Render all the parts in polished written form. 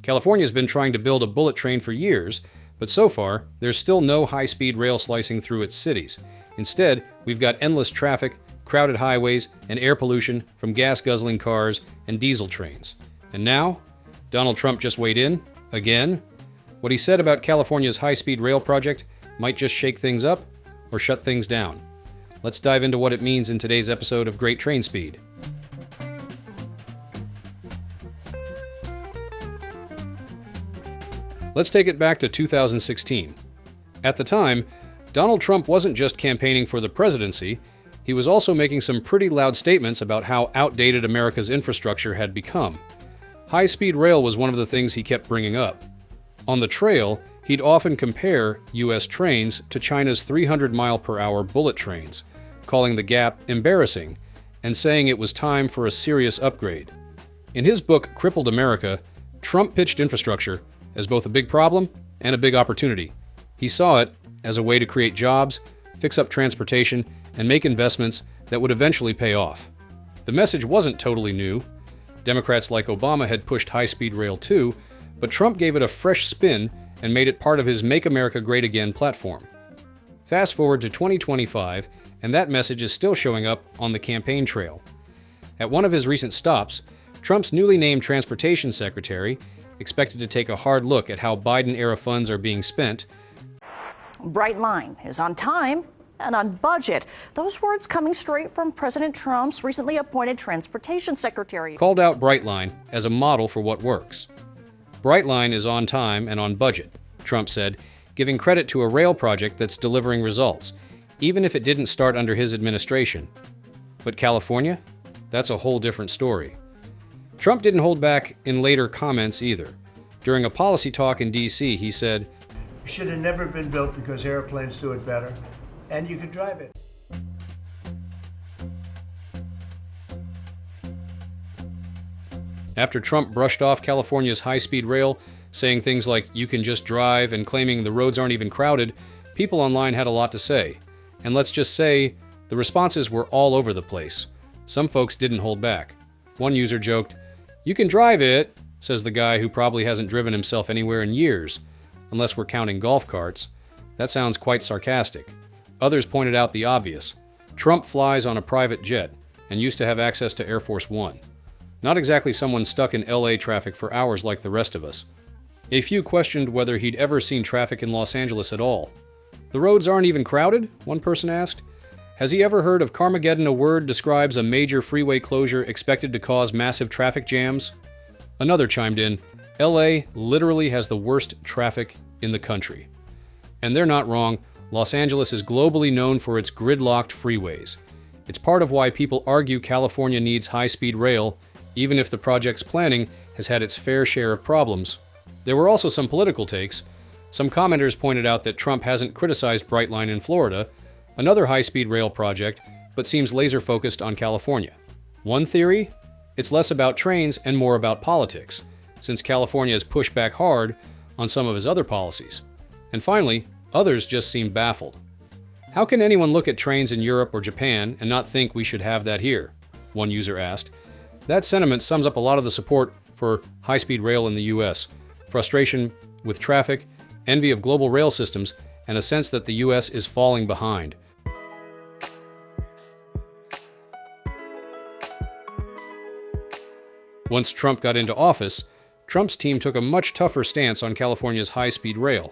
California's been trying to build a bullet train for years, but so far, there's still no high-speed rail slicing through its cities. Instead, we've got endless traffic, crowded highways, and air pollution from gas-guzzling cars and diesel trains. And now, Donald Trump just weighed in, again. What he said about California's high-speed rail project might just shake things up or shut things down. Let's dive into what it means in today's episode of Great Trainspeed. Let's take it back to 2016. At the time, Donald Trump wasn't just campaigning for the presidency, he was also making some pretty loud statements about how outdated America's infrastructure had become. High-speed rail was one of the things he kept bringing up. On the trail, he'd often compare U.S. trains to China's 300-mile-per-hour bullet trains, calling the gap embarrassing and saying it was time for a serious upgrade. In his book, Crippled America, Trump pitched infrastructure as both a big problem and a big opportunity. He saw it as a way to create jobs, fix up transportation, and make investments that would eventually pay off. The message wasn't totally new. Democrats like Obama had pushed high-speed rail too, but Trump gave it a fresh spin and made it part of his Make America Great Again platform. Fast forward to 2025, and that message is still showing up on the campaign trail. At one of his recent stops, Trump's newly named Transportation Secretary expected to take a hard look at how Biden-era funds are being spent. Bright line is on time and on budget. Those words coming straight from President Trump's recently appointed Transportation Secretary. Called out Brightline as a model for what works. Brightline is on time and on budget, Trump said, giving credit to a rail project that's delivering results, even if it didn't start under his administration. But California? That's a whole different story. Trump didn't hold back in later comments either. During a policy talk in D.C., he said, "It should have never been built because airplanes do it better, and you could drive it." After Trump brushed off California's high-speed rail, saying things like, "You can just drive," and claiming the roads aren't even crowded, people online had a lot to say. And let's just say, the responses were all over the place. Some folks didn't hold back. One user joked, "You can drive it," says the guy who probably hasn't driven himself anywhere in years, unless we're counting golf carts. That sounds quite sarcastic. Others pointed out the obvious. Trump flies on a private jet and used to have access to Air Force One. Not exactly someone stuck in LA traffic for hours like the rest of us. A few questioned whether he'd ever seen traffic in Los Angeles at all. "The roads aren't even crowded?" one person asked. "Has he ever heard of Carmageddon? A word describes a major freeway closure expected to cause massive traffic jams?" Another chimed in, "LA literally has the worst traffic in the country." And they're not wrong. Los Angeles is globally known for its gridlocked freeways. It's part of why people argue California needs high-speed rail, even if the project's planning has had its fair share of problems. There were also some political takes. Some commenters pointed out that Trump hasn't criticized Brightline in Florida, another high-speed rail project, but seems laser-focused on California. One theory? It's less about trains and more about politics, since California has pushed back hard on some of his other policies. And finally, others just seem baffled. How can anyone look at trains in Europe or Japan and not think we should have that here? One user asked. That sentiment sums up a lot of the support for high-speed rail in the U.S., frustration with traffic, envy of global rail systems, and a sense that the U.S. is falling behind. Once Trump got into office, Trump's team took a much tougher stance on California's high-speed rail.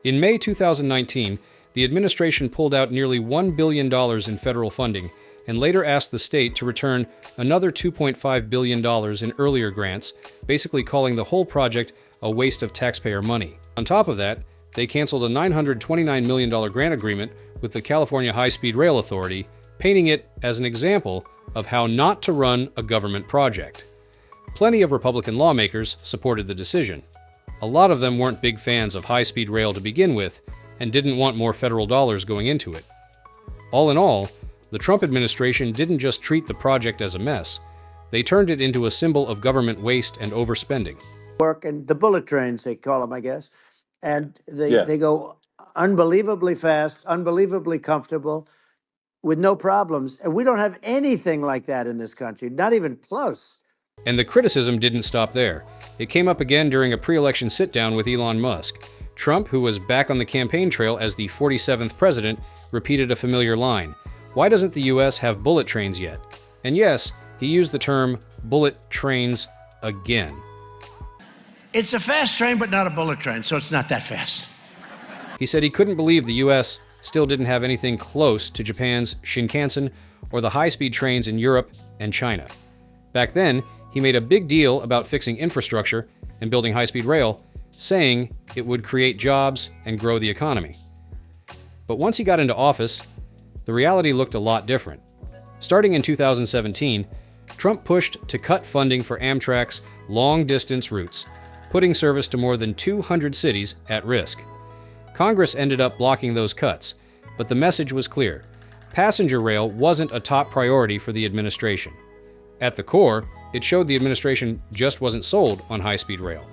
In May 2019, the administration pulled out nearly $1 billion in federal funding and later asked the state to return another $2.5 billion in earlier grants, basically calling the whole project a waste of taxpayer money. On top of that, they canceled a $929 million grant agreement with the California High-Speed Rail Authority, painting it as an example of how not to run a government project. Plenty of Republican lawmakers supported the decision. A lot of them weren't big fans of high-speed rail to begin with and didn't want more federal dollars going into it. All in all, the Trump administration didn't just treat the project as a mess, they turned it into a symbol of government waste and overspending. Work and the bullet trains, they call them, I guess. And they go unbelievably fast, unbelievably comfortable, with no problems. And we don't have anything like that in this country, not even close. And the criticism didn't stop there. It came up again during a pre-election sit-down with Elon Musk. Trump, who was back on the campaign trail as the 47th president, repeated a familiar line. Why doesn't the U.S. have bullet trains yet? And yes, he used the term bullet trains again. It's a fast train, but not a bullet train, so it's not that fast. He said he couldn't believe the U.S. still didn't have anything close to Japan's Shinkansen or the high-speed trains in Europe and China. Back then, he made a big deal about fixing infrastructure and building high-speed rail, saying it would create jobs and grow the economy. But once he got into office, the reality looked a lot different. Starting in 2017, Trump pushed to cut funding for Amtrak's long-distance routes, putting service to more than 200 cities at risk. Congress ended up blocking those cuts, but the message was clear. Passenger rail wasn't a top priority for the administration. At the core, it showed the administration just wasn't sold on high-speed rail.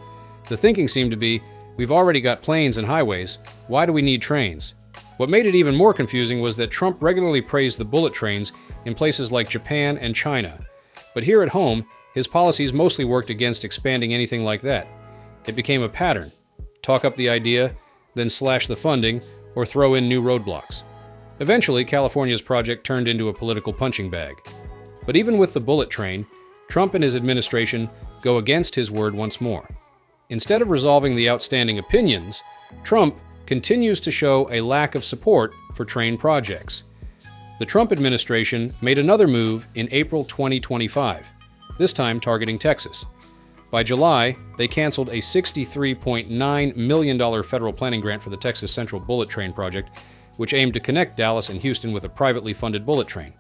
The thinking seemed to be, we've already got planes and highways, why do we need trains? What made it even more confusing was that Trump regularly praised the bullet trains in places like Japan and China. But here at home, his policies mostly worked against expanding anything like that. It became a pattern. Talk up the idea, then slash the funding, or throw in new roadblocks. Eventually, California's project turned into a political punching bag. But even with the bullet train, Trump and his administration go against his word once more. Instead of resolving the outstanding opinions, Trump continues to show a lack of support for train projects. The Trump administration made another move in April 2025, this time targeting Texas. By July, they canceled a $63.9 million federal planning grant for the Texas Central Bullet Train project, which aimed to connect Dallas and Houston with a privately funded bullet train.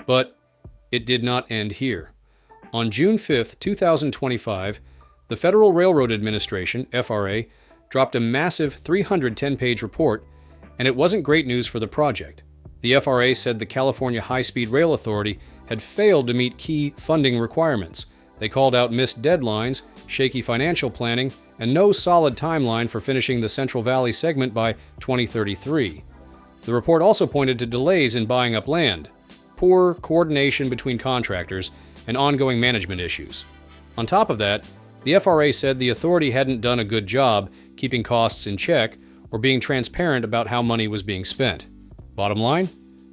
But it did not end here. On June 5, 2025, the Federal Railroad Administration, FRA, dropped a massive 310-page report, and it wasn't great news for the project. The FRA said the California High-Speed Rail Authority had failed to meet key funding requirements. They called out missed deadlines, shaky financial planning, and no solid timeline for finishing the Central Valley segment by 2033. The report also pointed to delays in buying up land, poor coordination between contractors, and ongoing management issues. On top of that, the FRA said the authority hadn't done a good job keeping costs in check or being transparent about how money was being spent. Bottom line,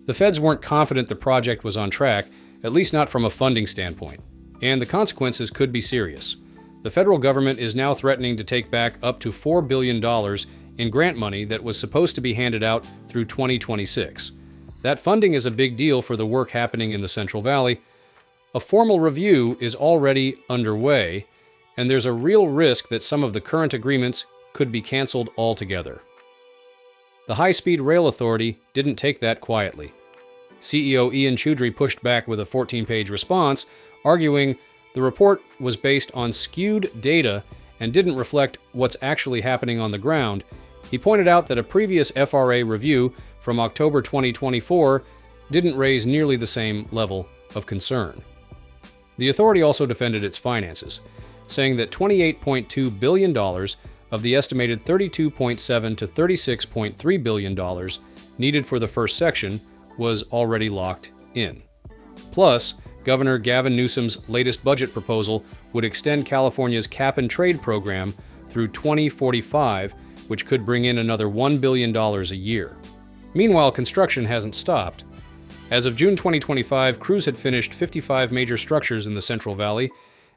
the feds weren't confident the project was on track, at least not from a funding standpoint, and the consequences could be serious. The federal government is now threatening to take back up to $4 billion in grant money that was supposed to be handed out through 2026. That funding is a big deal for the work happening in the Central Valley. A formal review is already underway, and there's a real risk that some of the current agreements could be canceled altogether. The High-Speed Rail Authority didn't take that quietly. CEO Ian Choudhury pushed back with a 14-page response, arguing the report was based on skewed data and didn't reflect what's actually happening on the ground. He pointed out that a previous FRA review from October 2024 didn't raise nearly the same level of concern. The authority also defended its finances, saying that $28.2 billion of the estimated $32.7 to $36.3 billion needed for the first section was already locked in. Plus, Governor Gavin Newsom's latest budget proposal would extend California's cap-and-trade program through 2045, which could bring in another $1 billion a year. Meanwhile, construction hasn't stopped. As of June 2025, crews had finished 55 major structures in the Central Valley,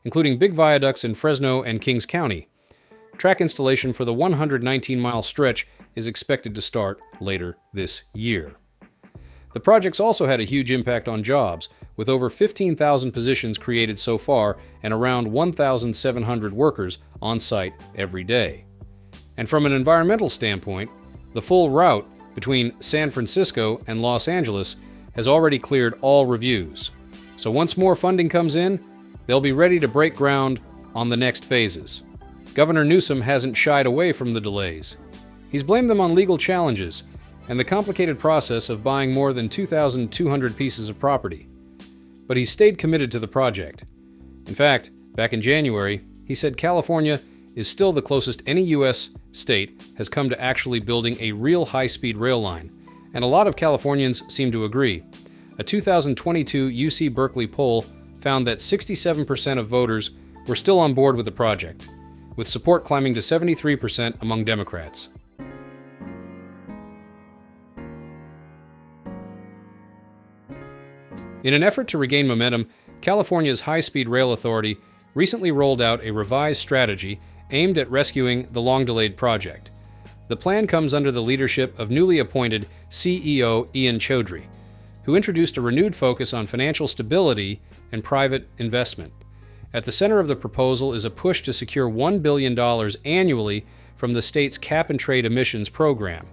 including big viaducts in Fresno and Kings County. Track installation for the 119-mile stretch is expected to start later this year. The project's also had a huge impact on jobs, with over 15,000 positions created so far and around 1,700 workers on site every day. And from an environmental standpoint, the full route between San Francisco and Los Angeles has already cleared all reviews. So once more funding comes in, they'll be ready to break ground on the next phases. Governor Newsom hasn't shied away from the delays. He's blamed them on legal challenges and the complicated process of buying more than 2,200 pieces of property. But he's stayed committed to the project. In fact, back in January, he said California is still the closest any U.S. state has come to actually building a real high-speed rail line, and a lot of Californians seem to agree. A 2022 UC Berkeley poll found that 67% of voters were still on board with the project, with support climbing to 73% among Democrats. In an effort to regain momentum, California's high-speed rail authority recently rolled out a revised strategy aimed at rescuing the long-delayed project. The plan comes under the leadership of newly appointed CEO Ian Chaudhry, who introduced a renewed focus on financial stability and private investment. At the center of the proposal is a push to secure $1 billion annually from the state's cap-and-trade emissions program,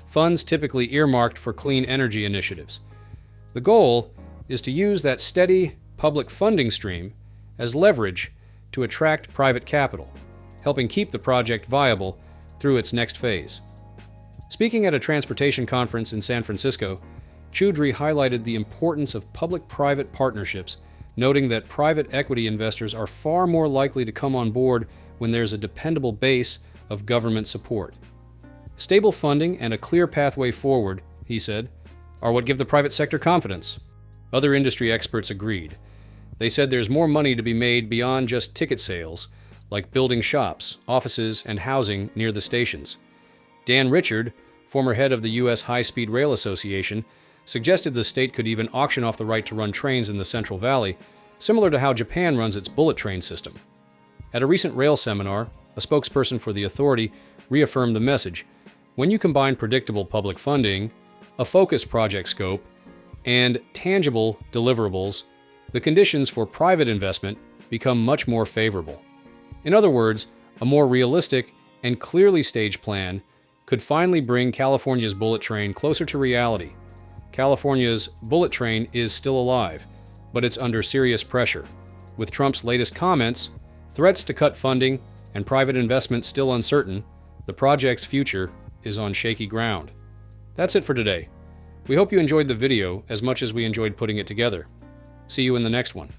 funds typically earmarked for clean energy initiatives. The goal is to use that steady public funding stream as leverage to attract private capital, helping keep the project viable through its next phase. Speaking at a transportation conference in San Francisco, Chaudhry highlighted the importance of public-private partnerships, noting that private equity investors are far more likely to come on board when there's a dependable base of government support. Stable funding and a clear pathway forward, he said, are what give the private sector confidence. Other industry experts agreed. They said there's more money to be made beyond just ticket sales, like building shops, offices, and housing near the stations. Dan Richard, former head of the U.S. High-Speed Rail Association, suggested the state could even auction off the right to run trains in the Central Valley, similar to how Japan runs its bullet train system. At a recent rail seminar, a spokesperson for the authority reaffirmed the message: when you combine predictable public funding, a focused project scope, and tangible deliverables, the conditions for private investment become much more favorable. In other words, a more realistic and clearly staged plan could finally bring California's bullet train closer to reality. California's bullet train is still alive, but it's under serious pressure. With Trump's latest comments, threats to cut funding, and private investment still uncertain, the project's future is on shaky ground. That's it for today. We hope you enjoyed the video as much as we enjoyed putting it together. See you in the next one.